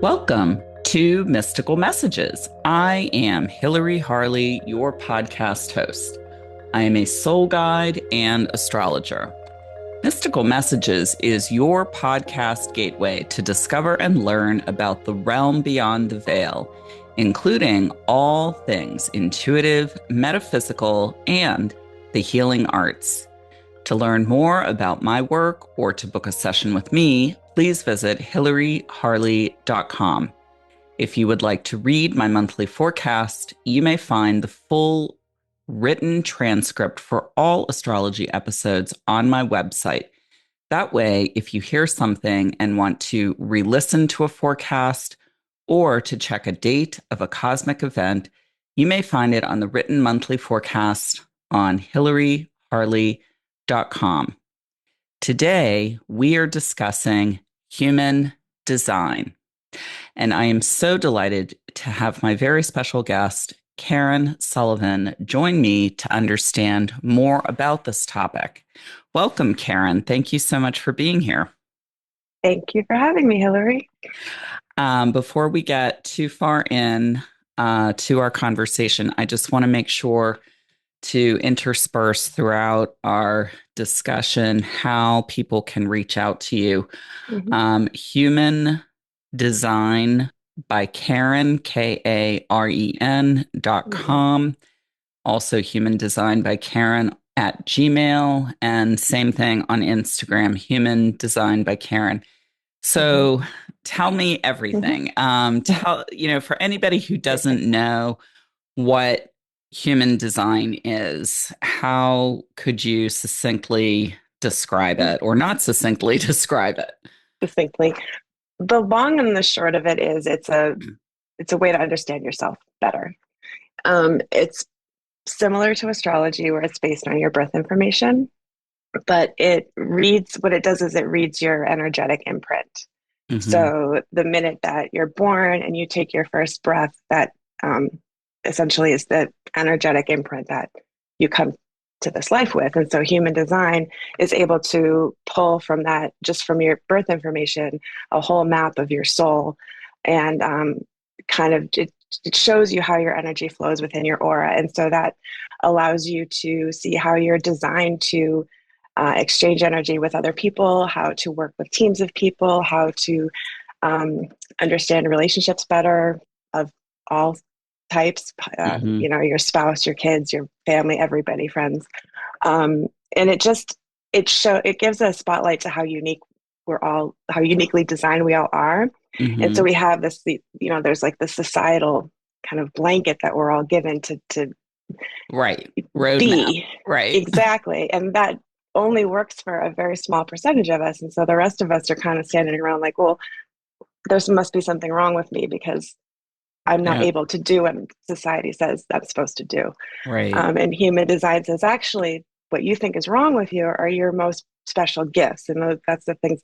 Welcome to Mystical Messages. I am Hilary Harley, your podcast host. I am a soul guide and astrologer. Mystical Messages is your podcast gateway to discover and learn about the realm beyond the veil, including all things intuitive, metaphysical, and the healing arts. To learn more about my work or to book a session with me, please visit hilaryharley.com. If you would like to read my monthly forecast, you may find the full written transcript for all astrology episodes on my website. That way, if you hear something and want to re-listen to a forecast or to check a date of a cosmic event, you may find it on the written monthly forecast on hilaryharley.com. Today, we are discussing human design. And I am so delighted to have my very special guest, Karen Sullivan, join me to understand more about this topic. Welcome, Karen. Thank you so much for being here. Thank you for having me, Hilary. Before we get too far in to our conversation, I just want to make sure to intersperse throughout our discussion how people can reach out to you. Human Design by Karen, Karen.com. Also, Human Design by Karen at Gmail, and same thing on Instagram, Human Design by Karen. So tell me everything. For anybody who doesn't know what human design is, how could you succinctly describe it or not succinctly describe it? Succinctly. The long and the short of it is it's a way to understand yourself better. It's similar to astrology where it's based on your birth information, but it reads your energetic imprint. So the minute that you're born and you take your first breath, that essentially is the energetic imprint that you come to this life with. And so human design is able to pull from that, just from your birth information, a whole map of your soul. And it shows you how your energy flows within your aura. And so that allows you to see how you're designed to exchange energy with other people, how to work with teams of people, how to understand relationships better of all types, your spouse, your kids, your family, everybody, friends. And it gives a spotlight to how uniquely designed we all are. And so we have this, there's like the societal kind of blanket that we're all given to right. Roadmap. Be. Right. Exactly. And that only works for a very small percentage of us. And so the rest of us are kind of standing around like, well, there must be something wrong with me because I'm not able to do what society says I'm supposed to do. Right. And human design says, actually, what you think is wrong with you are your most special gifts. And those are the things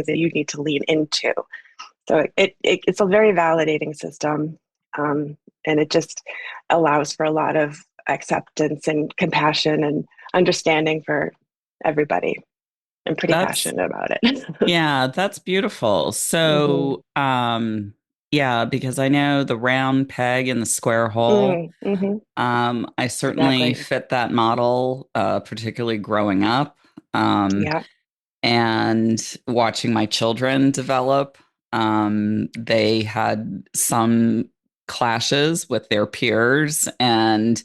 that you need to lean into. So it's a very validating system. And it just allows for a lot of acceptance and compassion and understanding for everybody. I'm pretty passionate about it. Yeah, that's beautiful. So, because I know the round peg in the square hole. I certainly fit that model, particularly growing up. And watching my children develop. They had some clashes with their peers and,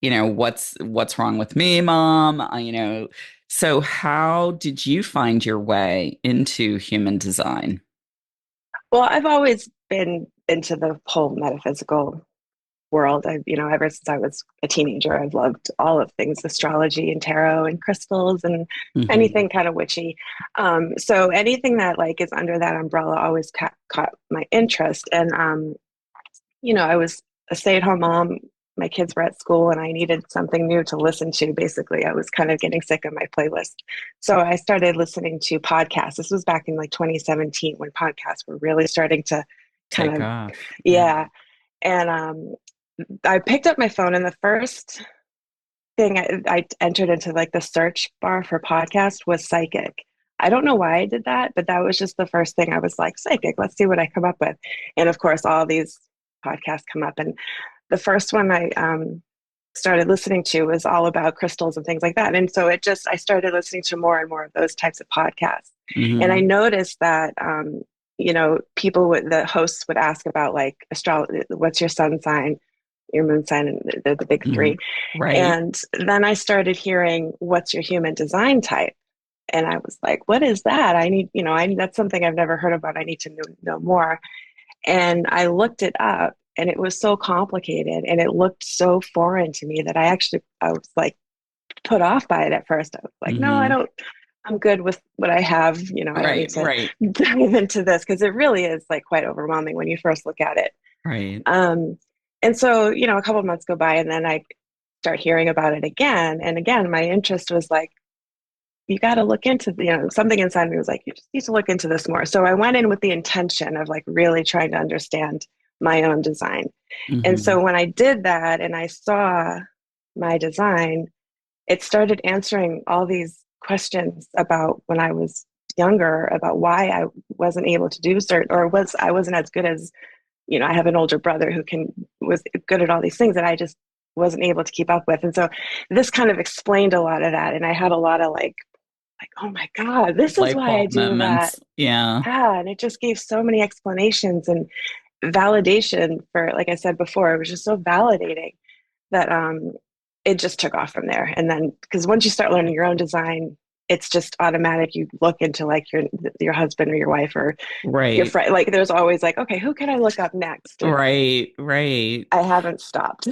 what's wrong with me, mom? So how did you find your way into human design? Well, I've always been into the whole metaphysical world. Ever since I was a teenager, I've loved all of things astrology and tarot and crystals and anything kind of witchy. So anything that like is under that umbrella always caught my interest. And, I was a stay-at-home mom. My kids were at school and I needed something new to listen to. Basically, I was kind of getting sick of my playlist. So I started listening to podcasts. This was back in like 2017 when podcasts were really starting to kind take of, off. Yeah. And I picked up my phone and the first thing I entered into like the search bar for podcast was psychic. I don't know why I did that, but that was just the first thing. I was like, psychic, let's see what I come up with. And of course, all these podcasts come up. And the first one I started listening to was all about crystals and things like that. And so I started listening to more and more of those types of podcasts. And I Hmm. noticed that, the hosts would ask about like astrology, what's your sun sign, your moon sign, and they're the big Hmm. three. Right. And then I started hearing, what's your human design type? And I was like, what is that? That's something I've never heard about. I need to know more. And I looked it up and it was so complicated and it looked so foreign to me that I was like put off by it at first. I was like, no, I Hmm. don't, I'm good with what I have. I don't need Right. to Right. dive into this because it really is like quite overwhelming when you first look at it. Right. Um, and so, a couple of months go by and then I start hearing about it again. And again, my interest was like, you got to look into, something inside me was like, you just need to look into this more. So I went in with the intention of like really trying to understand my own design. And Hmm. so when I did that and I saw my design, it started answering all these questions about when I was younger, about why I wasn't able to do certain, or I wasn't as good as, I have an older brother who was good at all these things that I just wasn't able to keep up with. And so this kind of explained a lot of that. And I had a lot of like, oh my God, this is Light why I bulb do that. moments. Yeah. Yeah. And it just gave so many explanations and validation for, like I said before, it was just so validating that it just took off from there. And then, because once you start learning your own design, it's just automatic. You look into like your husband or your wife or your Right. friend. Like there's always like, okay, who can I look up next? And Right. Right. I haven't stopped.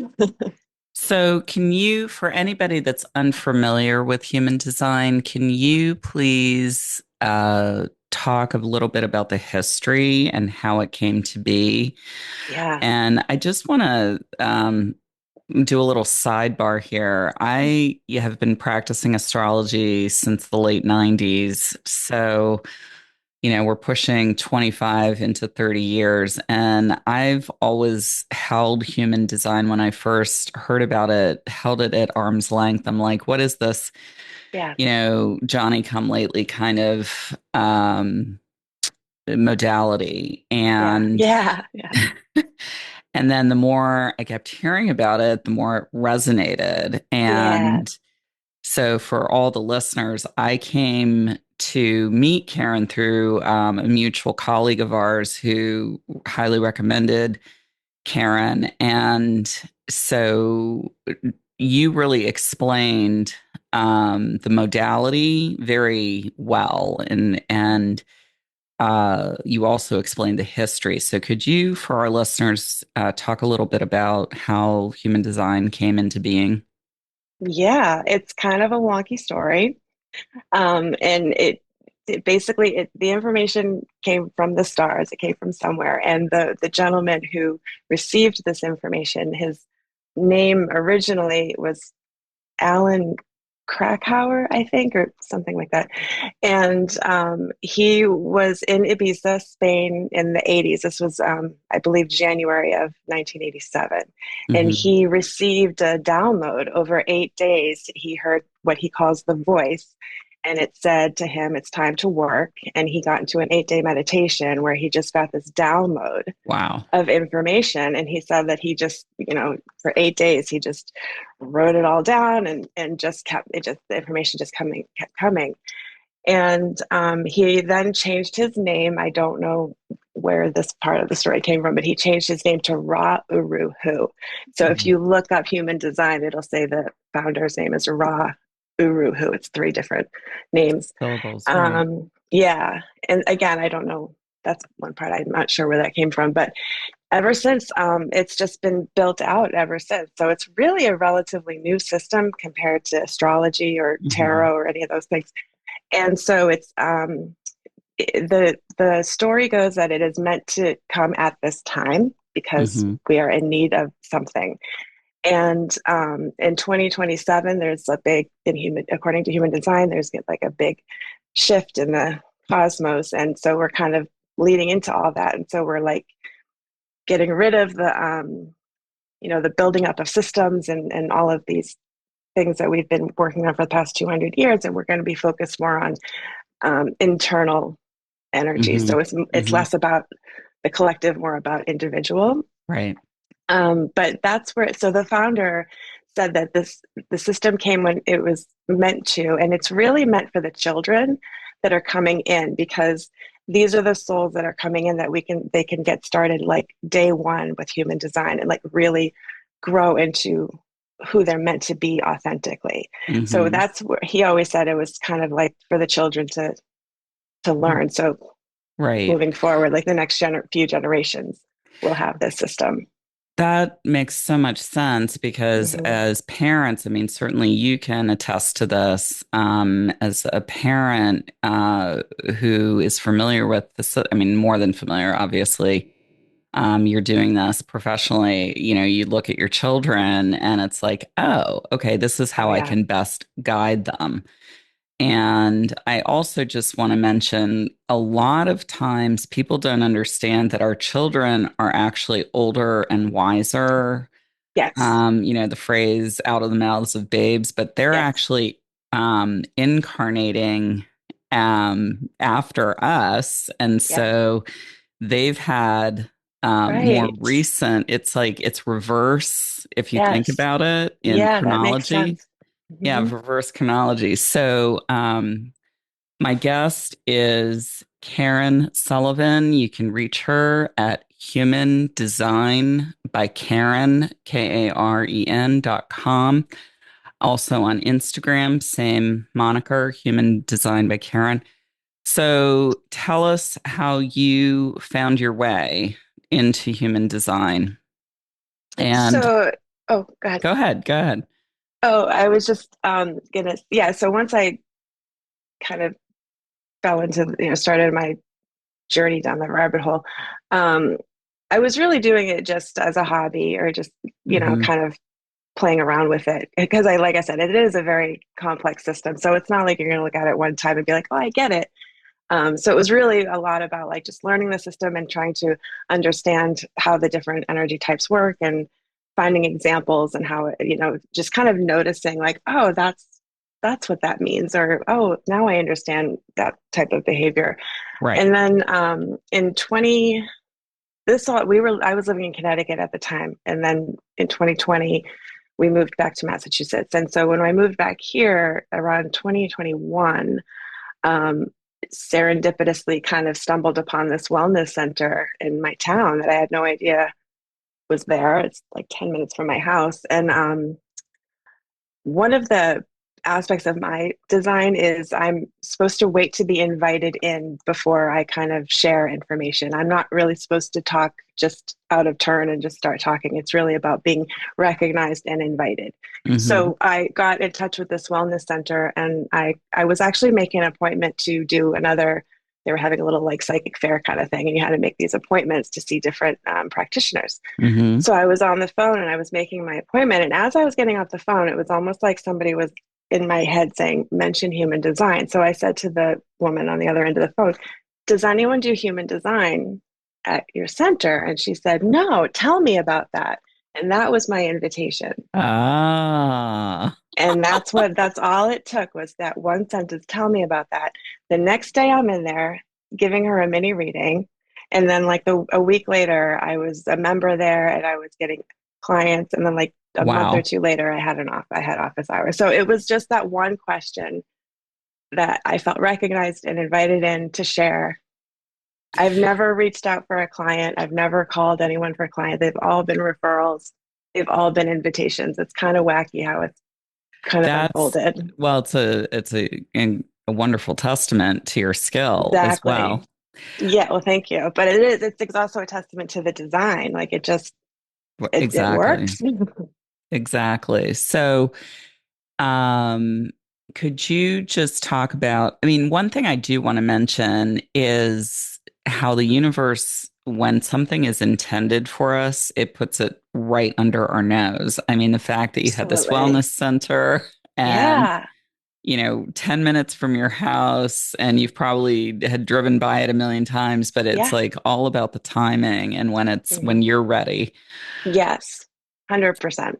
So, can you, for anybody that's unfamiliar with human design, can you please talk a little bit about the history and how it came to be? Yeah. And I just want to do a little sidebar here. I have been practicing astrology since the late 90s. So, we're pushing 25 into 30 years. And I've always held human design when I first heard about it, held it at arm's length. I'm like, what is this, Yeah. Johnny come lately kind of modality? Yeah. And Yeah. Yeah. and then the more I kept hearing about it, the more it resonated. Yeah. And so, for all the listeners, I came to meet Karen through a mutual colleague of ours who highly recommended Karen. And so, you really explained the modality very well, and you also explained the history. So, could you, for our listeners, talk a little bit about how human design came into being? Yeah. It's kind of a wonky story. And the information came from the stars. It came from somewhere. And the gentleman who received this information, his name originally was Alan Krakauer, I think, or something like that. And he was in Ibiza, Spain in the 80s. This was, I believe, January of 1987. And Hmm. he received a download over 8 days. He heard what he calls the voice. And it said to him, it's time to work. And he got into an 8-day meditation where he just got this download Wow. of information. And he said that he just, for 8 days, he just wrote it all down and just the information just kept coming. And he then changed his name. I don't know where this part of the story came from, but he changed his name to Ra Uru Hu. So if Mhm. you look up human design, it'll say the founder's name is Ra Uru Hu. It's three different names. Syllables, right. Yeah. And again, I don't know. That's one part I'm not sure where that came from, but ever since, it's just been built out ever since. So it's really a relatively new system compared to astrology or Hmm. tarot or any of those things. And so the story goes that it is meant to come at this time because Hmm. we are in need of something. And in 2027, there's a big according to human design, there's like a big shift in the cosmos, and so we're kind of leading into all that. And so we're like getting rid of the building up of systems and all of these things that we've been working on for the past 200 years, and we're going to be focused more on internal energy. Hmm. So it's Hmm. less about the collective, more about individual. Right. But that's where, so the founder said that the system came when it was meant to, and it's really meant for the children that are coming in, because these are the souls that are coming in that they can get started like day one with human design and like really grow into who they're meant to be authentically. So Hmm. that's where he always said it was kind of like for the children to learn. So Right. moving forward, like the next few generations will have this system. That makes so much sense because Hmm. as parents, I mean, certainly you can attest to this. As a parent who is familiar with this, I mean, more than familiar, obviously, you're doing this professionally. You know, you look at your children and it's like, oh, okay, this is Oh how I yeah. can best guide them. And I also just want to mention a lot of times people don't understand that our children are actually older and wiser. Yes. You know, the phrase out of the mouths of babes, but they're Yes. actually incarnating after us. And Yes. so they've had more Right. recent, it's like it's reverse if you think Yes. about it in Yeah, that makes chronology. sense. Yeah, Hmm. reverse chronology. So, my guest is Karen Sullivan. You can reach her at Human Design by Karen, KAREN.com. Also on Instagram, same moniker, Human Design by Karen. So tell us how you found your way into human design. And So, oh, go ahead. go ahead, go ahead. Oh, I was just gonna, yeah. So once I kind of fell into, started my journey down the rabbit hole, um, I was really doing it just as a hobby or just, Hmm. kind of playing around with it because like I said, it is a very complex system. So it's not like you're going to look at it one time and be like, oh, I get it. So it was really a lot about like just learning the system and trying to understand how the different energy types work and finding examples and how, just kind of noticing like, oh, that's what that means, or oh, now I understand that type of behavior. Right. And then in 20 this all we were I was living in Connecticut at the time, and then in 2020 we moved back to Massachusetts. And so when I moved back here around 2021, um, serendipitously kind of stumbled upon this wellness center in my town that I had no idea was there. It's like 10 minutes from my house. And one of the aspects of my design is I'm supposed to wait to be invited in before I kind of share information. I'm not really supposed to talk just out of turn and just start talking. It's really about being recognized and invited. Hmm. So I got in touch with this wellness center, and I was actually making an appointment to do another. They were having a little like psychic fair kind of thing, and you had to make these appointments to see different practitioners. Hmm. So I was on the phone and I was making my appointment. And as I was getting off the phone, it was almost like somebody was in my head saying, mention human design. So I said to the woman on the other end of the phone, does anyone do human design at your center? And she said, no, tell me about that. And that was my invitation. Ah. And that's all it took was that one sentence. Tell me about that. The next day I'm in there giving her a mini reading. And then like a week later, I was a member there and I was getting clients. And then like a month or Wow. two later, I had office hours. So it was just that one question that I felt recognized and invited in to share. I've never reached out for a client. I've never called anyone for a client. They've all been referrals. They've all been invitations. It's kind of wacky how it's kind of That's unfolded. well, it's a wonderful testament to your skill as Exactly. well. Yeah, well, thank you. But it's also a testament to the design. Like it Exactly. works. Exactly. So, um, could you just talk about, I mean, one thing I do want to mention is how the universe, when something is intended for us, it puts it right under our nose. I mean, the fact that you had this wellness Absolutely. center and Yeah. 10 minutes from your house and you've probably had driven by it a million times, but it's Yeah. like all about the timing and when Mhm. you're ready. Yes. 100%.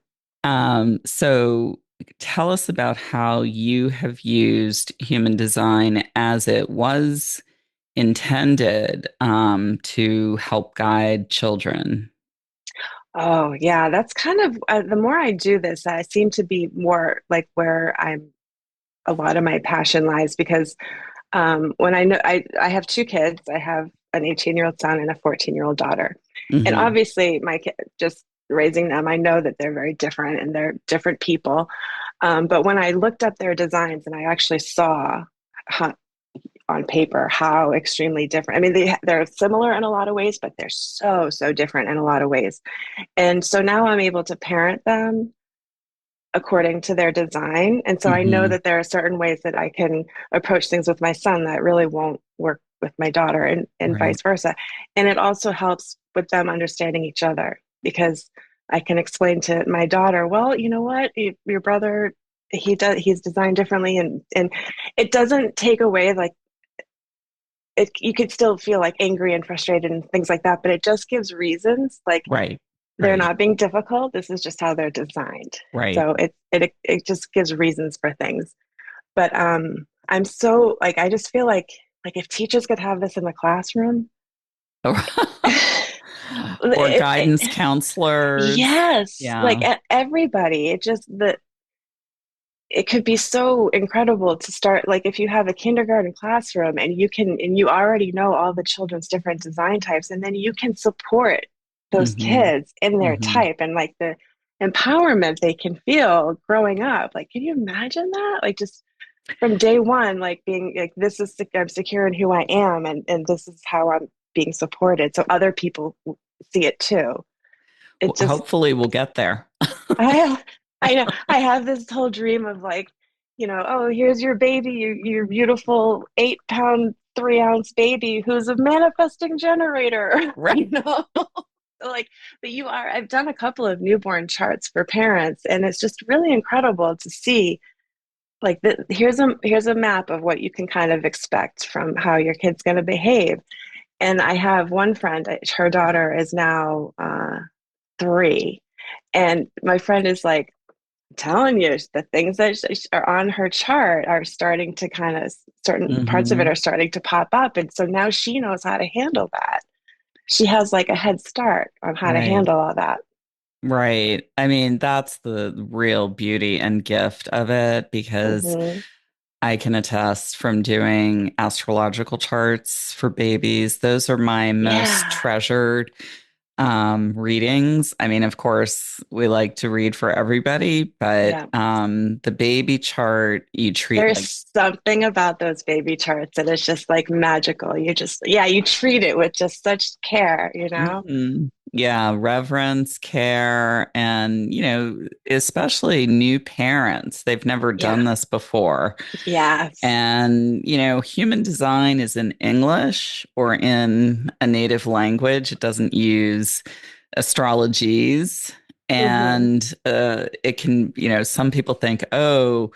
So tell us about how you have used human design as it was intended to help guide children. Oh, yeah, that's kind of the more I do this, I seem to be more like where I'm a lot of my passion lies because when I know I have two kids, I have an 18-year-old son and a 14-year-old daughter. And Hmm. obviously, my kid, just raising them, I know that they're very different and they're different people. But when I looked up their designs and I actually saw how, on paper how extremely different. I mean, they're similar in a lot of ways, but they're so different in a lot of ways. And so now I'm able to parent them according to their design. And so I know Hmm. that there are certain ways that I can approach things with my son that really won't work with my daughter and Right. vice versa. And it also helps with them understanding each other because I can explain to my daughter, well, you know what, your brother, he's designed differently and it doesn't take away like you could still feel like angry and frustrated and things like that, but it just gives reasons like Right. they're Right. not being difficult. This is just how they're designed. Right. So it just gives reasons for things. But I'm so like I just feel like if teachers could have this in the classroom, Or it guidance counselors. yes, like Yeah. everybody. It just the it could be so incredible to start like if you have a kindergarten classroom and you already know all the children's different design types and then you can support those Hmm. kids in their Hmm. type and like the empowerment they can feel growing up, like can you imagine that, like just from day one, like being like this is I'm secure in who I am and this is how I'm being supported so other people see it too. It Well, just hopefully we'll get there. I I know I have this whole dream of like, oh, here's your baby, your beautiful 8 pound, 3 ounce baby who's a manifesting generator, Right. Like, but I've done a couple of newborn charts for parents, and it's just really incredible to see like here's a map of what you can kind of expect from how your kid's going to behave. And I have one friend, her daughter is now 3, and my friend is like telling you the things that are on her chart are starting to kind of certain parts of it Hmm. are starting to pop up and so now she knows how to handle that. She has like a head start on how to Right. handle all that. Right. I mean, that's the real beauty and gift of it because Hmm. I can attest from doing astrological charts for babies. Those are my most Yeah, treasured readings. I mean, of course, we like to read for everybody, but yeah, the baby chart you treat like, there's something about those baby charts that is just like magical. You just, yeah, you treat it with just such care. mhm. Yeah, reverence, care, and, especially new parents. They've never Yeah, done this before. yes. And, human design is in English or in a native language. It doesn't use astrologies. Hmm. And it can, some people think, oh,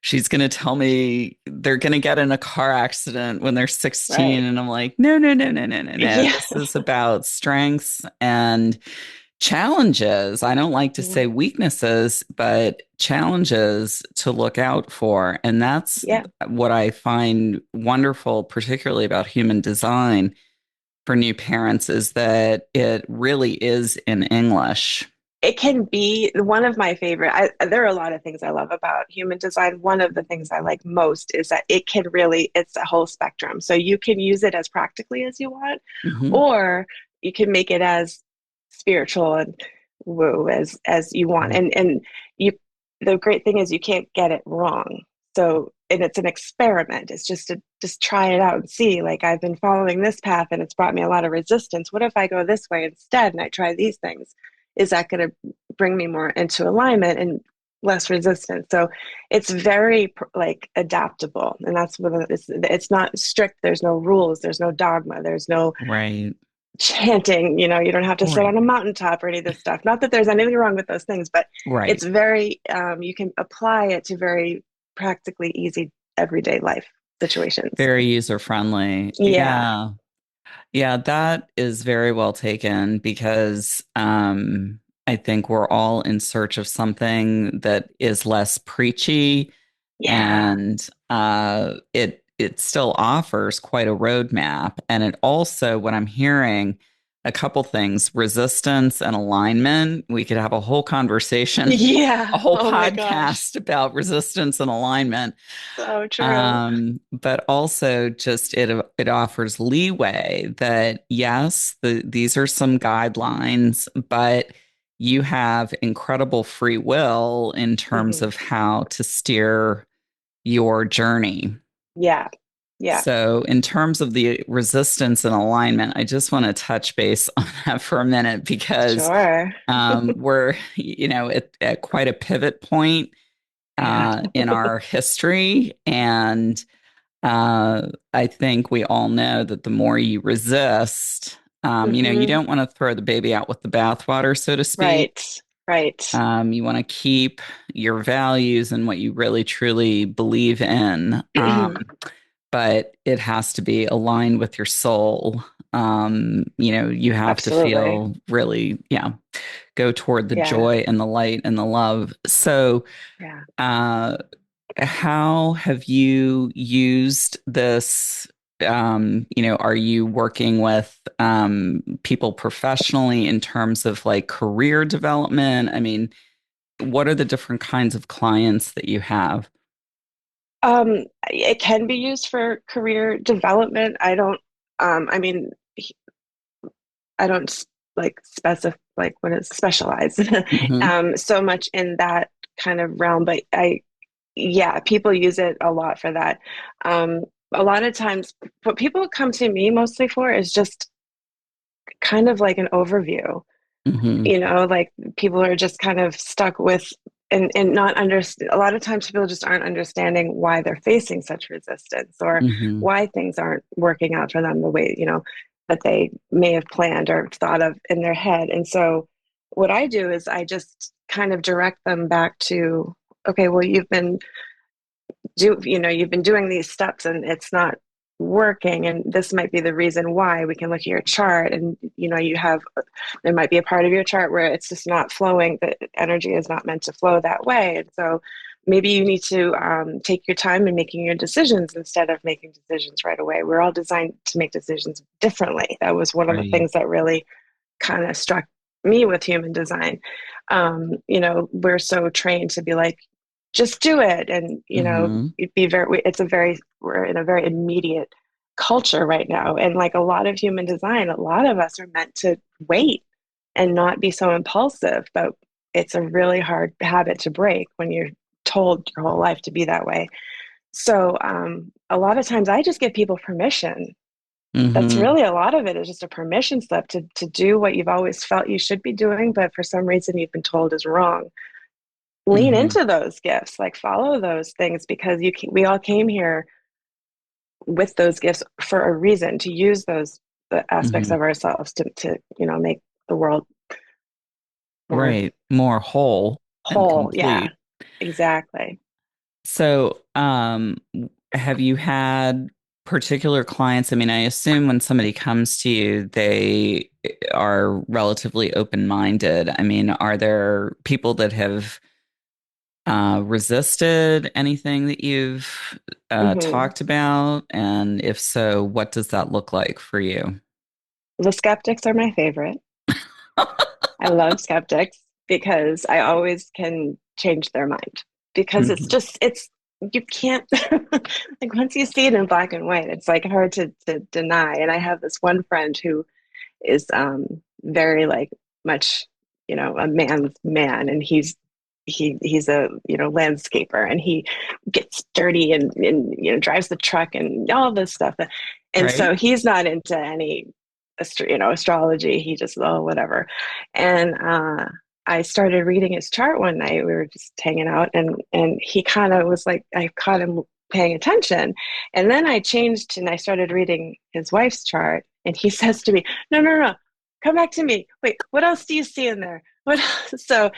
she's going to tell me they're going to get in a car accident when they're 16. Right. And I'm like, no, no, no, no, no, no, no. Yeah. This is about strengths and challenges. I don't like to say weaknesses, but challenges to look out for. And that's Yeah. what I find wonderful, particularly about human design for new parents, is that it really is in English. It can be one of my favorite. There are a lot of things I love about human design. One of the things I like most is that it's a whole spectrum. So you can use it as practically as you want, Hmm. or you can make it as spiritual and woo as you want. Right. And you, the great thing is you can't get it wrong. So, and it's an experiment. It's just try it out and see. Like I've been following this path and it's brought me a lot of resistance. What if I go this way instead and I try these things? Is that going to bring me more into alignment and less resistance? So it's very like adaptable, and that's what it's not strict. There's no rules. There's no dogma. There's no Right. chanting. You don't have to sit Right. on a mountaintop or any of this stuff. Not that there's anything wrong with those things, but it's Right. very you can apply it to very practically easy everyday life situations. Very user friendly. Yeah. Yeah. Yeah, that is very well taken because I think we're all in search of something that is less preachy, Yeah. and it still offers quite a roadmap. And it also, what I'm hearing, a couple things: resistance and alignment. We could have a whole conversation, a Yeah. whole Oh my gosh. podcast about resistance and alignment. So true. But also just it offers leeway that yes, these are some guidelines, but you have incredible free will in terms Hmm. of how to steer your journey. Yeah. Yeah. So, in terms of the resistance and alignment, I just want to touch base on that for a minute because Sure. we're, at quite a pivot point Yeah. in our history. And I think we all know that the more you resist, you Hmm. don't want to throw the baby out with the bathwater, so to speak. Right. Right. You want to keep your values and what you really truly believe in, but it has to be aligned with your soul. You have to Absolutely. feel really, yeah, go toward the Yeah. joy and the light and the love. So, Yeah. uh, how have you used this? Are you working with people professionally in terms of like career development? I mean, what are the different kinds of clients that you have? It can be used for career development. I mean, I don't like specify like what is specialized Hmm. so much in that kind of realm, but yeah, people use it a lot for that. Um, a lot of times, what people come to me mostly for is just kind of like an overview. Hmm. Like people are just kind of stuck with and not understand. A lot of times people just aren't understanding why they're facing such resistance or Hmm. why things aren't working out for them the way that they may have planned or thought of in their head. And so what I do is I just kind of direct them back to, okay, well, you've been doing these steps and it's not working, and this might be the reason why. We can look at your chart, and there might be a part of your chart where it's just not flowing. The energy is not meant to flow that way, and so maybe you need to take your time in making your decisions instead of making decisions right away. We're all designed to make decisions differently. That was one of the Right. things that really kind of struck me with human design. We're so trained to be like, just do it, and Hmm. it'd be very. We're in a very immediate culture right now, and like a lot of human design, a lot of us are meant to wait and not be so impulsive, but it's a really hard habit to break when you're told your whole life to be that way. So a lot of times I just give people permission. That's Hmm. really a lot of it is just a permission slip to do what you've always felt you should be doing, but for some reason you've been told is wrong. Lean Hmm. into those gifts, like follow those things, because we all came here with those gifts for a reason, to use those the aspects Hmm. of ourselves to make the world more Right. More whole and whole. Yeah, complete. exactly. So, have you had particular clients? I mean, I assume when somebody comes to you, they are relatively open-minded. I mean, are there people that have resisted anything that you've Hmm. talked about? And if so, what does that look like for you? The skeptics are my favorite. I love skeptics because I always can change their mind, because Mhm. it's you can't like once you see it in black and white, it's like hard to deny. And I have this one friend who is very like much a man's man, and he's a landscaper, and he gets dirty and drives the truck and all this stuff, and Right? so he's not into any astrology. He just, oh, whatever. And I started reading his chart one night. We were just hanging out, and he kind of was like, I caught him paying attention, and then I changed and I started reading his wife's chart, and he says to me, no, no, no, come back to me. Wait, what else do you see in there? What so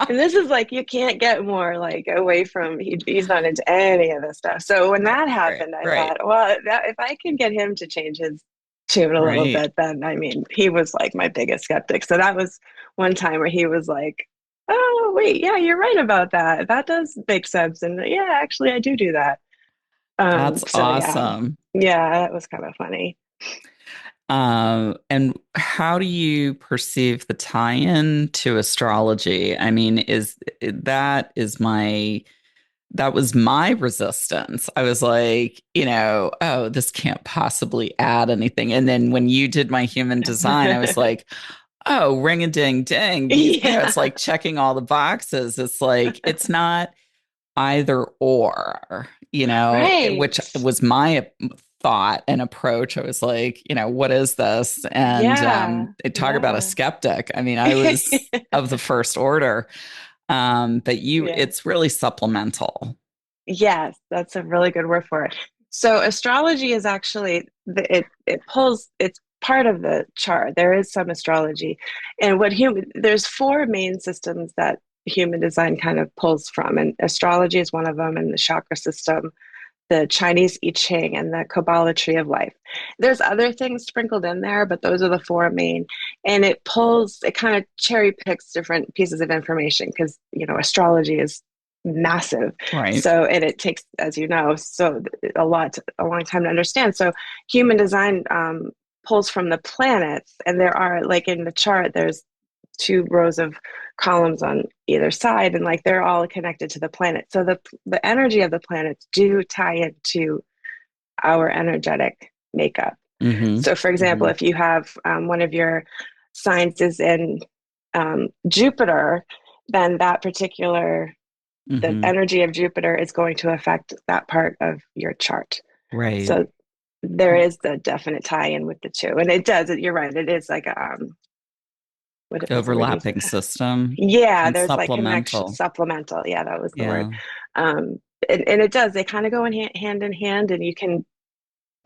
and this is like, you can't get more like away from, he's not into any of this stuff. So when that Right. happened, I Right. thought, well, if I can get him to change his tune a little Right. bit, then I mean, he was like my biggest skeptic. So that was one time where he was like, "Oh, wait, yeah, you're right about that. That does make sense." And yeah, actually, I do that. That's So yeah, awesome. yeah, that was kind of funny. And how do you perceive the tie-in to astrology? I mean, that was my resistance. I was like, oh, this can't possibly add anything. And then when you did my human design, I was like, oh, ring a ding ding. It's Yeah, like checking all the boxes. It's like, it's not either or, right. which was my thought and approach. I was like, what is this? And Yeah, talk about a yeah. skeptic. I mean, I was of the first order. But Yeah. it's really supplemental. Yes, that's a really good word for it. So astrology is actually it pulls it's part of the chart. There is some astrology. And what human there's four main systems that human design kind of pulls from, and astrology is one of them, and the chakra system, the Chinese I Ching, and the Kabbalah tree of life. There's other things sprinkled in there, but those are the four main. And it kind of cherry picks different pieces of information because, astrology is massive. Right. So, and it takes, as you know, so a long time to understand. So, human design pulls from the planets, and there are, like in the chart, there's two rows of columns on either side, and like they're all connected to the planet. So the energy of the planets do tie into our energetic makeup. Mm-hmm. So for example, Mm-hmm. if you have one of your signs is in Jupiter, then that particular the Mm-hmm. energy of Jupiter is going to affect that part of your chart. Right. So there is the definite tie-in with the two, and it does. You're right. It is like what's the word you Overlapping system Yeah, and there's like connection, supplemental. supplemental. Yeah, that was the word. Yeah. Um, and it does, they kind of go hand in hand. And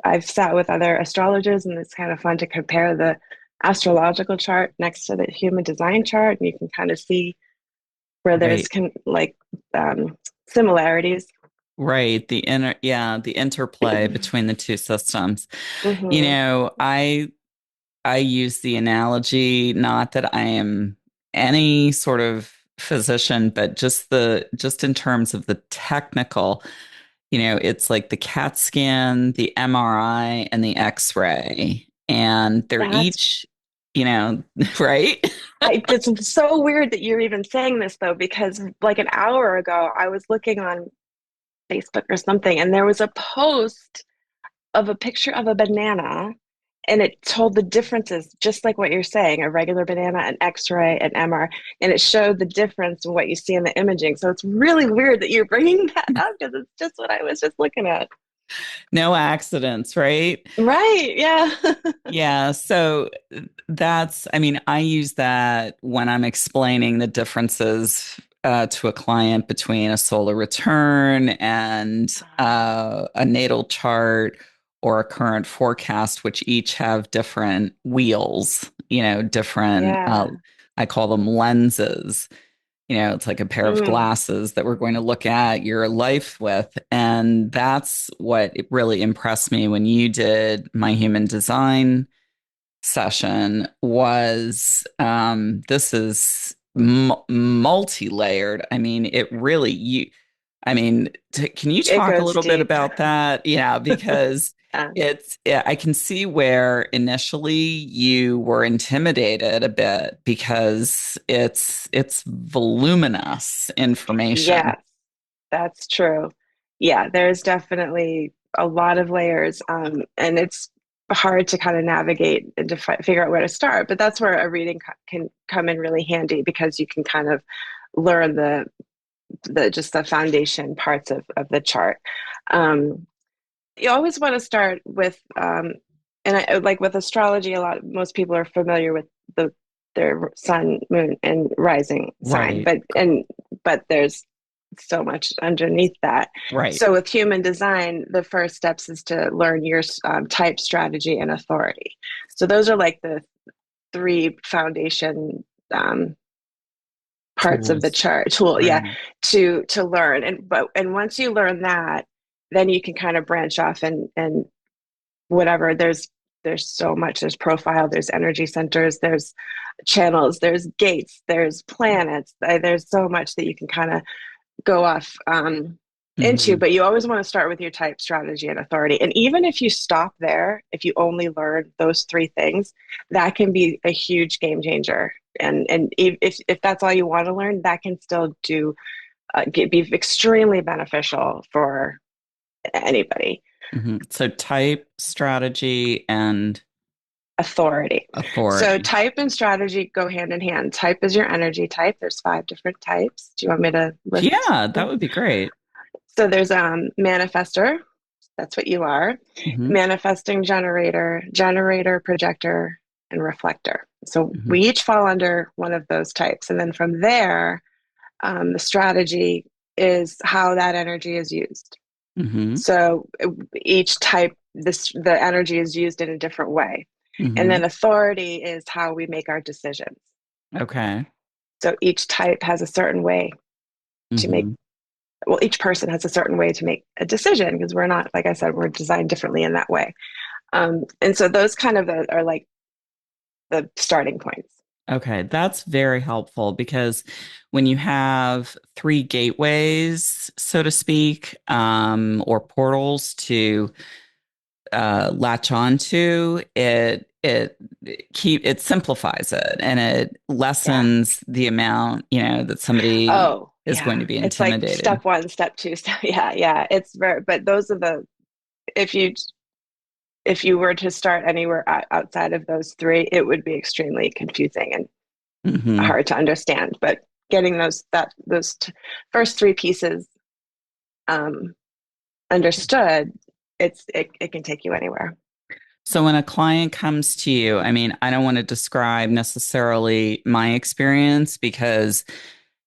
I've sat with other astrologers, and it's kind of fun to compare the astrological chart next to the human design chart. And you can kind of see where there's Right. um, similarities. Right. The interplay between the two systems. You Hmm. know, I I use the analogy, not that I am any sort of physician, but just in terms of the technical, it's like the CAT scan, the MRI, and the X-ray. And they're That's each, right? it's so weird that you're even saying this though, because like an hour ago, I was looking on Facebook or something, and there was a post of a picture of a banana, and it told the differences, just like what you're saying, a regular banana, an X-ray, an MR, and it showed the difference in what you see in the imaging. So it's really weird that you're bringing that up because it's just what I was just looking at. No accidents, right? Right? Yeah. Yeah, so I mean, I use that when I'm explaining the differences to a client between a solar return and a natal chart or a current forecast, which each have different wheels, different, Yeah. I call them lenses. It's like a pair of Mm. glasses that we're going to look at your life with. And that's what it really impressed me when you did my human design session was this is multi-layered. I mean, I mean, can you It talk a goes little bit deep. about that? Yeah, because Yeah. I can see where initially you were intimidated a bit because it's voluminous information. Yes, that's true. Yeah, there's definitely a lot of layers, and it's hard to kind of navigate and to figure out where to start. But that's where a reading can come in really handy because you can kind of learn the just the foundation parts of the chart. Um, you always want to start with, and I like with astrology, most people are familiar with their sun, moon, and rising sign, Right, but there's so much underneath that. right. So with human design, the first steps is to learn your type, strategy, and authority. So those are like the three foundation um, parts of the Tools. chart tool, yeah, Right. to learn. And once you learn that, then you can kind of branch off and whatever. there's so much. There's profile, there's energy centers, there's channels, there's gates, there's planets. There's so much that you can kind of go off into, Hmm. but you always want to start with your type, strategy, and authority. And even if you stop there, if you only learn those three things, that can be a huge game changer. And if that's all you want to learn, that can still be extremely beneficial for anybody. Hmm. So type, strategy, and Authority. So authority. type and strategy go hand in hand. Type is your energy type. There's 5 different types. Do you want me to list Yeah, that them? would be great. So there's manifester. That's what you are. Hmm. Manifesting generator, generator, projector, and reflector. So Hmm. we each fall under one of those types. And then from there, the strategy is how that energy is used. Hmm. So each type, the energy is used in a different way. And then Hmm. authority is how we make our decisions. Okay. So each type has a certain way to make, Hmm. well, each person has a certain way to make a decision because we're not, like I said, we're designed differently in that way. And so those kind of are like the starting points. Okay, that's very helpful because when you have three gateways, so to speak, or portals to latch onto, it simplifies it and it Yeah. lessens the amount, that somebody Oh, is going to yeah. be It's like intimidated. step one, step two, step, yeah, yeah. It's very, but those are if you, if you were to start anywhere outside of those three, it would be extremely confusing and Hmm. hard to understand. But getting first three pieces um, understood, it can take you anywhere. So when a client comes to you, I mean, I don't want to describe necessarily my experience because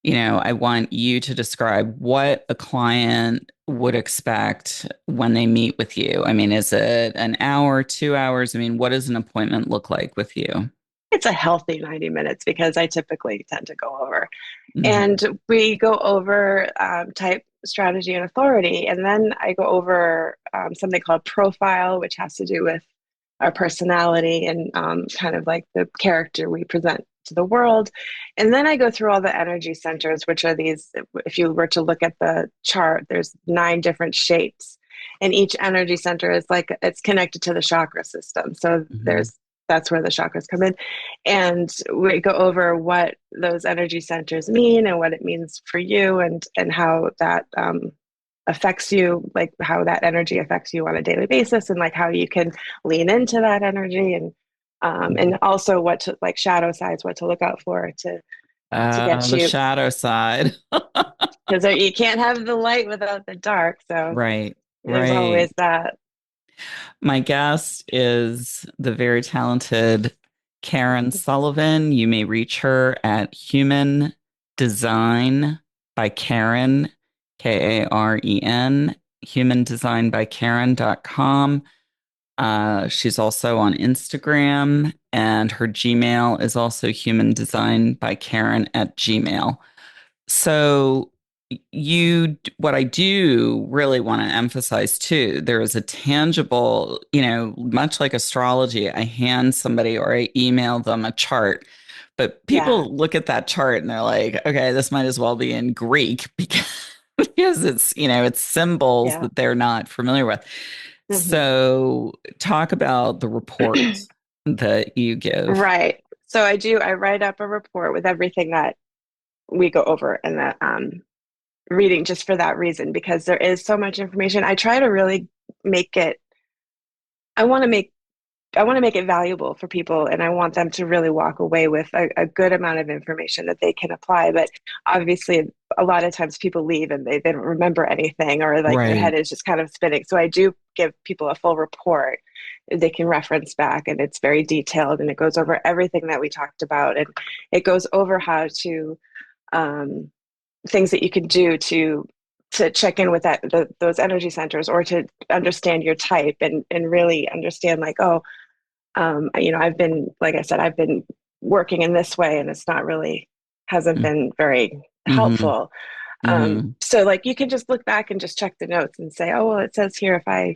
I want you to describe what a client would expect when they meet with you. I mean, is it an hour, 2 hours? I mean, what does an appointment look like with you? It's a healthy 90 minutes because I typically tend to go over. Hmm. And we go over type, strategy, and authority. And then I go over something called profile, which has to do with our personality and kind of like the character we present to the world. And then I go through all the energy centers, which are these, if you were to look at the chart, there's 9 different shapes. And each energy center is like it's connected to the chakra system. So Hmm. that's where the chakras come in. And we go over what those energy centers mean and what it means for you and how that affects you, like how that energy affects you on a daily basis and like how you can lean into that energy and also what to like shadow sides, what to look out for to get The you shadow side. because you can't have the light without the dark. So Right, there's right. always that. My guest is the very talented Karen Sullivan. You may reach her at Human Design by Karen, Karen, humandesignbykaren.com. She's also on Instagram, and her Gmail is also humandesignbykaren at Gmail. So what I do really want to emphasize too, there is a tangible, much like astrology, I hand somebody or I email them a chart, but Yeah. people look at that chart and they're like, okay, this might as well be in Greek because it's symbols Yeah. that they're not familiar with. Hmm. So talk about the report that you give. Right. So I write up a report with everything that we go over in the reading just for that reason, because there is so much information. I try to really make it, I want to make I want to make it valuable for people and I want them to really walk away with a good amount of information that they can apply. But obviously a lot of times people leave and they don't remember anything or like their head Right. is just kind of spinning. So I do give people a full report they can reference back and it's very detailed and it goes over everything that we talked about and it goes over how to um, things that you can do to check in with those energy centers or to understand your type and really understand like I've been like I said I've been working in this way and it's not really hasn't been very Mm-hmm. helpful. Mm-hmm. So like you can just look back and just check the notes and say, oh well, it says here if I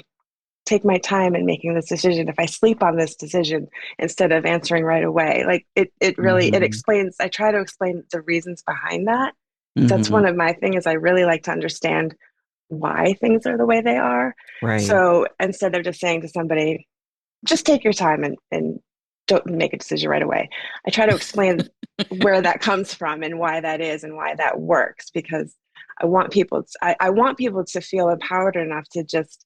take my time in making this decision, if I sleep on this decision instead of answering right away? Like it really, it Mm-hmm. explains, I try to explain the reasons behind that. That's Mm-hmm. one of my things. I really like to understand why things are the way they are. Right. So instead of just saying to somebody, just take your time and don't make a decision right away, I try to explain where that comes from and why that is and why that works, because I want people to feel empowered enough to just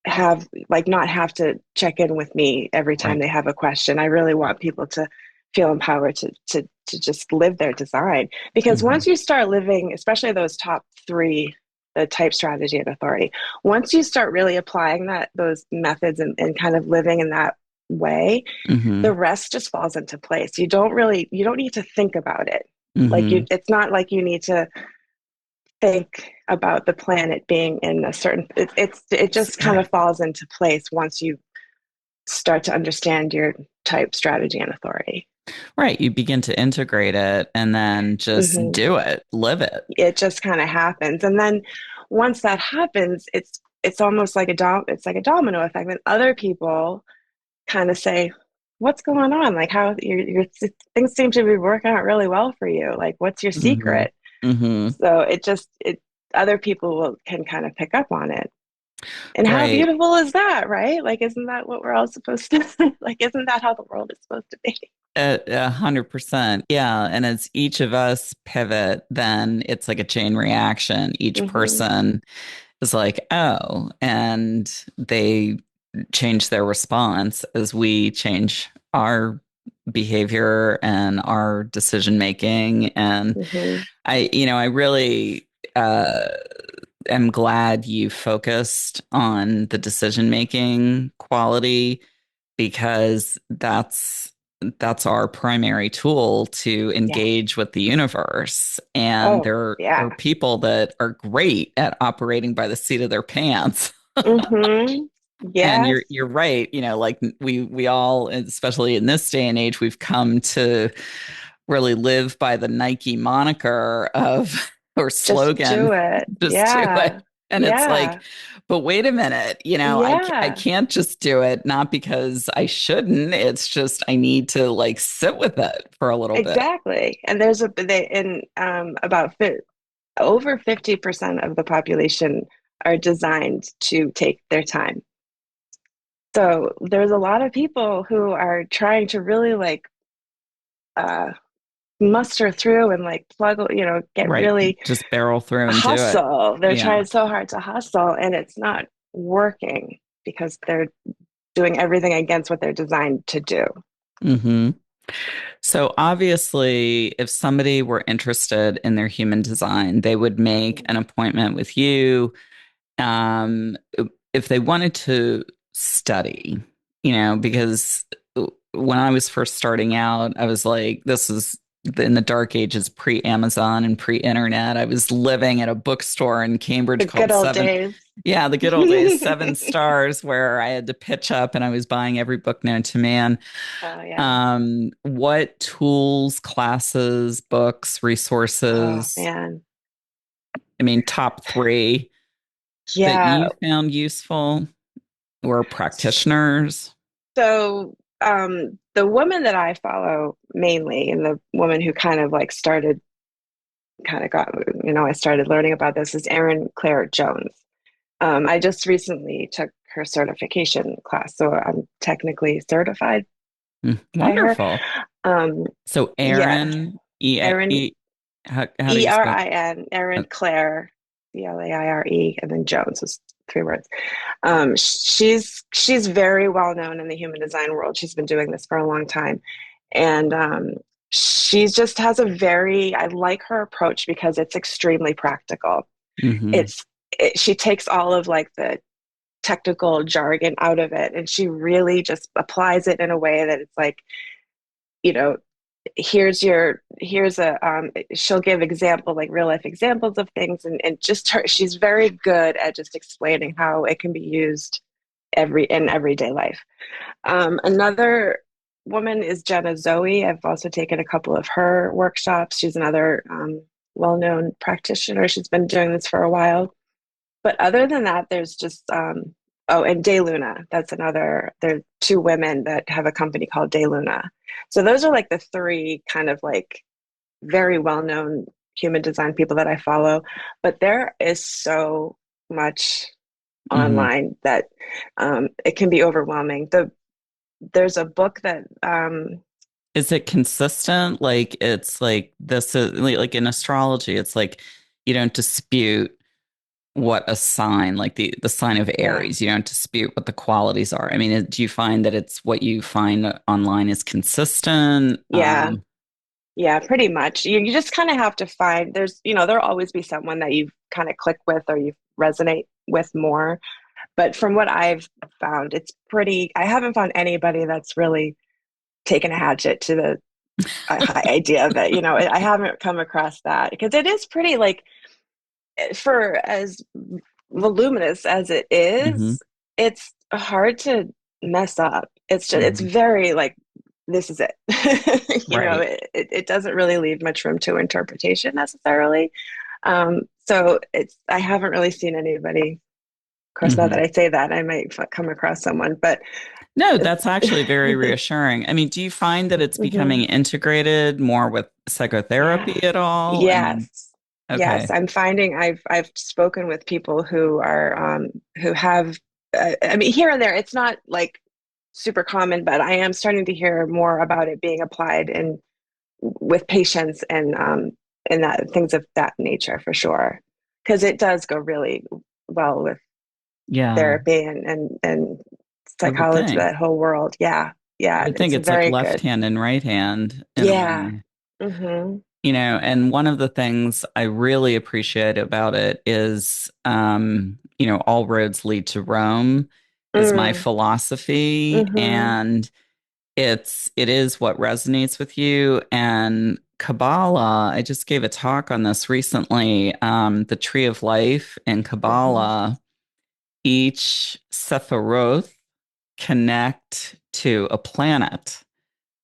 have, like, not have to check in with me every time Right. they have a question. I really want people to feel empowered to just live their design. Because Mm-hmm. once you start living, especially those top three, the type, strategy, and authority, once you start really applying those methods and kind of living in that way, Mm-hmm. the rest just falls into place. You don't need to think about it. Like Mm-hmm. it's not like you need to think about the planet being in a certain, it just kind of Right. falls into place once you start to understand your type, strategy, and authority. Right. You begin to integrate it and then just Hmm. do it, live it. It just kind of happens, and then once that happens, it's almost like it's like a domino effect, and other people kind of say, what's going on? Like, how your things seem to be working out really well for you. Like, what's your Mm-hmm. secret? Mm-hmm. So it other people can kind of pick up on it. And how Right. beautiful is that, right? Like, isn't that what we're all supposed to like, isn't that how the world is supposed to be? 100%. Yeah. And as each of us pivot, then it's like a chain reaction. Each Hmm. person is like, oh, and they change their response as we change our behavior and our decision making. And Hmm. I really am glad you focused on the decision making quality because that's our primary tool to Yes. engage with the universe. And Oh, there are yeah. people that are great at operating by the seat of their pants. Hmm. And Yes. you're right, like we all, especially in this day and age, we've come to really live by the Nike moniker of or Just slogan, do it. just do Yeah. it. And it's like, Yeah. but wait a minute, I Yeah. can't just do it, not because I shouldn't. It's just I need to like sit with it for a little bit. Exactly. And there's a they in about over 50% of the population are designed to take their time. So there's a lot of people who are trying to really like uh, muster through and like plug, get Right. really Just barrel through and do it. hustle. They're Yeah. trying so hard to hustle, and it's not working because they're doing everything against what they're designed to do. Hmm. So obviously, if somebody were interested in their human design, they would make an appointment with you. Um, if they wanted to study, because when I was first starting out, I was like, this is in the dark ages, pre-Amazon and pre-internet. I was living at a bookstore in Cambridge The good called old Seven. days. Yeah, the good old days, Seven Stars, where I had to pitch up and I was buying every book known to man. Oh yeah. What tools, classes, books, Oh resources, man. I mean, top three that Yeah. you found useful or practitioners? So the woman that I follow mainly, and the woman who kind of like started, kind of got, I started learning about this, is Erin Claire Jones. I just recently took her certification class, so I'm technically certified by her. Wonderful. Um, So yeah, Aaron, Erin, how do you spell? Erin, Uh, Erin Claire, Claire, and then Jones is three words. She's very well known in the human design world. She's been doing this for a long time, and she just has a very, I like her approach because it's extremely practical. mhm. It's she takes all of like the technical jargon out of it, and she really just applies it in a way that it's like, you know here's a she'll give example, like real life examples of things, and just she's very good at just explaining how it can be used in everyday life. Another woman is Jenna Zoe. I've also taken a couple of her workshops. She's another well-known practitioner. She's been doing this for a while. But other than that, there's just Oh, and Day Luna. That's another. There are two women that have a company called Day Luna. So those are like the three kind of like very well-known human design people that I follow. But there is so much Hmm. online that it can be overwhelming. There's a book that Is it consistent? Like it's like this is like in astrology, it's like you don't dispute what a sign, like the sign of yeah, Aries, you don't dispute what the qualities are. I mean, do you find that it's what you find online is consistent? yeah, yeah, pretty much. You just kind of have to find there'll always be someone that you kind of click with or you resonate with more. But from what I've found, I haven't found anybody that's really taken a hatchet to the high idea of it. I haven't come across that because it is pretty like for as voluminous as it Hmm. is, it's hard to mess up. It's Hmm. very like this is it. Right. It doesn't really leave much room to interpretation necessarily. So I haven't really seen anybody. Of course, now that Hmm. I say that, I might come across someone, but No, that's actually very reassuring. I mean, do you find that it's becoming Mhm. integrated more with Yeah. psychotherapy at all? I mean, Yes. Yes. okay. I'm finding I've spoken with people who have I mean here and there it's not like super common, but I am starting to hear more about it being applied in with patients and that things of that nature for sure. Because it does go really well with Yeah, therapy and I would psychology, think. that whole world. Yeah. I Yeah. would think It's it's like very left good. hand and right hand in a Yeah. way. Mm-hmm. And one of the things I really appreciate about it is, all roads lead to Rome is my Mm. philosophy, Mm-hmm. and it is what resonates with you. And Kabbalah, I just gave a talk on this recently. The Tree of Life in Mm-hmm. Kabbalah, each Sephiroth connect to a planet.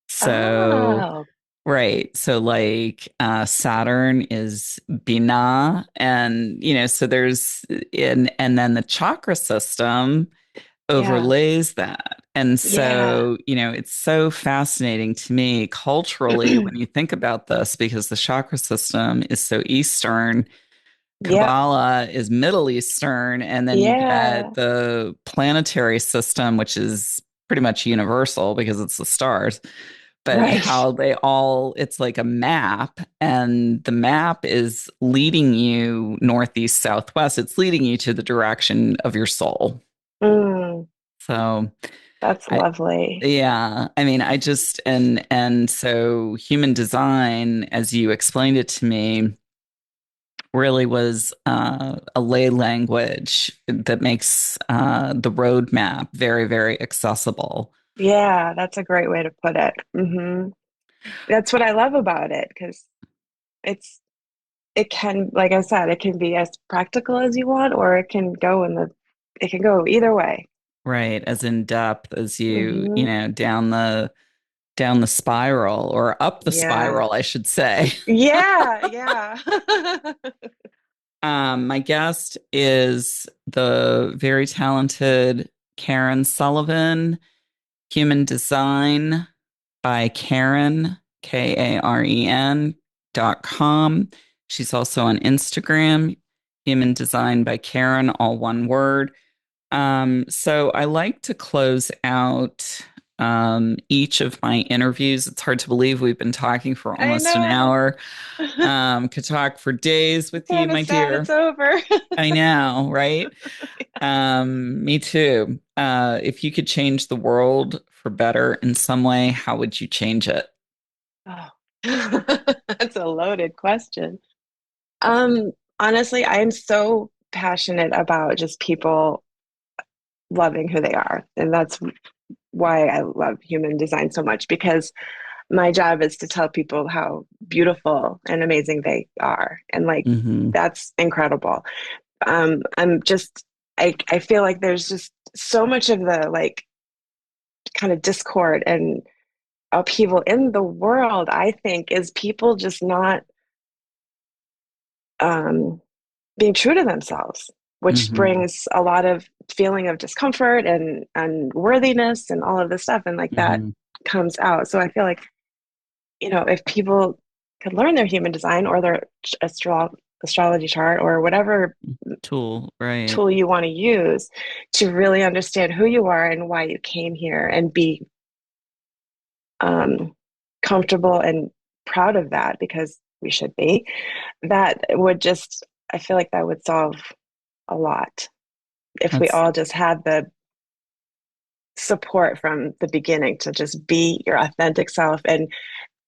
So Oh, right. So like Saturn is Binah, and so there's and then the chakra system yeah. overlays that. And Yeah. so, it's so fascinating to me culturally when you think about this because the chakra system is so Eastern. Yep. Kabbalah is Middle Eastern, and then you get Yeah. the planetary system, which is pretty much universal because it's the stars, but Right. how it's like a map, and the map is leading you northeast, southwest. It's leading you to the direction of your soul. Mm, So, that's I, lovely. yeah, I mean, I just, and so human design, as you explained it to me, really was a lay language that makes the roadmap very, very accessible. Yeah, that's a great way to put it. That's what I love about it because it's it can, like I said, it can be as practical as you want, or it can go either way. Right, as in depth as Hmm. down the spiral or up the Yeah. spiral, I should say. Yeah. Yeah. My guest is the very talented Karen Sullivan, Human Design by Karen, Karen.com. She's also on Instagram, Human Design by Karen, all one word. So I like to close out each of my interviews. It's hard to believe we've been talking for I almost an know. hour. Could talk for days with you, Kind of my sad dear. it's over. I know, right? Me too. If you could change the world for better in some way, how would you change it? Oh, that's a loaded question. Um, Honestly, I am so passionate about just people loving who they are. And that's why I love human design so much because my job is to tell people how beautiful and amazing they are. And like, Hmm. that's incredible. I'm just, I feel like there's just so much of the like kind of discord and upheaval in the world, I think, is people just not um, being true to themselves. which Mm-hmm. brings a lot of feeling of discomfort and unworthiness and all of this stuff. And like that Mm-hmm. comes out. So I feel like, if people could learn their human design or their astrology chart or whatever Tool, right. tool you want to use to really understand who you are and why you came here and be um, comfortable and proud of that, because we should be, that would just, I feel like that would solve a lot if we That's all just had the support from the beginning to just be your authentic self and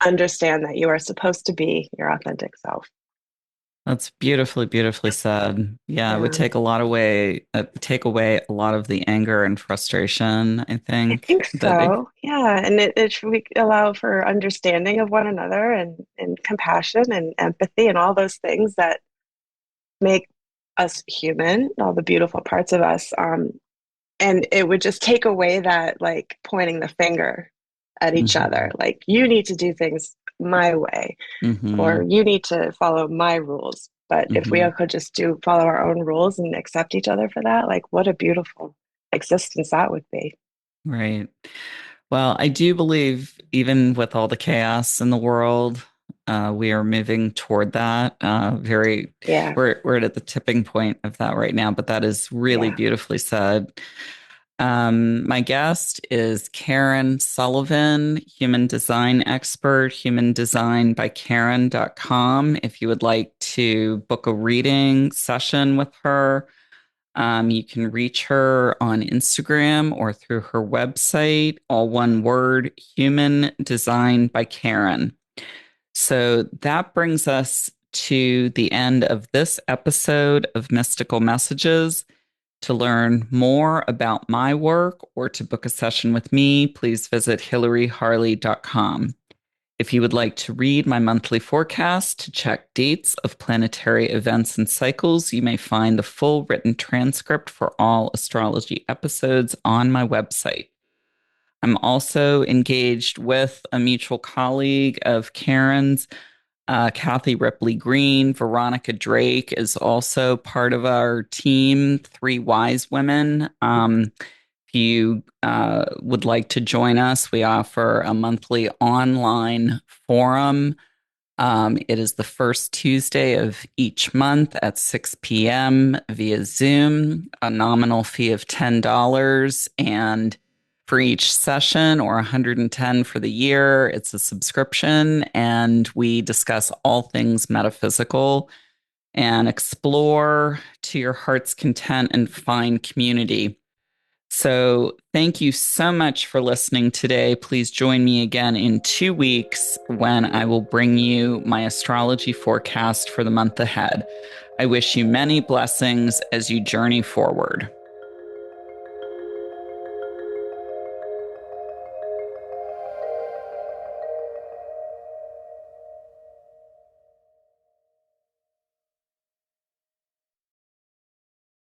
understand that you are supposed to be your authentic self. That's beautifully, beautifully said. Yeah, it would Yeah, take away a lot of the anger and frustration, I I think. think That it, so. Yeah, and we allow for understanding of one another and compassion and empathy and all those things that make us human, all the beautiful parts of us. And it would just take away that like pointing the finger at each hmm other, like you need to do things my way, or hmm you need to follow my rules. But if we hmm all could just follow our own rules and accept each other for that, like what a beautiful existence that would be. Right. Well, I do believe even with all the chaos in the world, we are moving toward that. Yeah, We're at the tipping point of that right now, but that is really yeah. beautifully said. My guest is Karen Sullivan, human design expert, humandesignbykaren.com. If you would like to book a reading session with her, you can reach her on Instagram or through her website, all one word, Human Design by Karen. So that brings us to the end of this episode of Mystical Messages. To learn more about my work or to book a session with me, please visit hilaryharley.com. If you would like to read my monthly forecast to check dates of planetary events and cycles, you may find the full written transcript for all astrology episodes on my website. I'm also engaged with a mutual colleague of Karen's, Kathy Ripley Green. Veronica Drake is also part of our team, Three Wise Women. If you would like to join us, we offer a monthly online forum. It is the first Tuesday of each month at 6 p.m. via Zoom, a nominal fee of $10. And for each session, or 110 for the year, it's a subscription. And we discuss all things metaphysical and explore to your heart's content and find community. So, thank you so much for listening today. Please join me again in 2 weeks when I will bring you my astrology forecast for the month ahead. I wish you many blessings as you journey forward.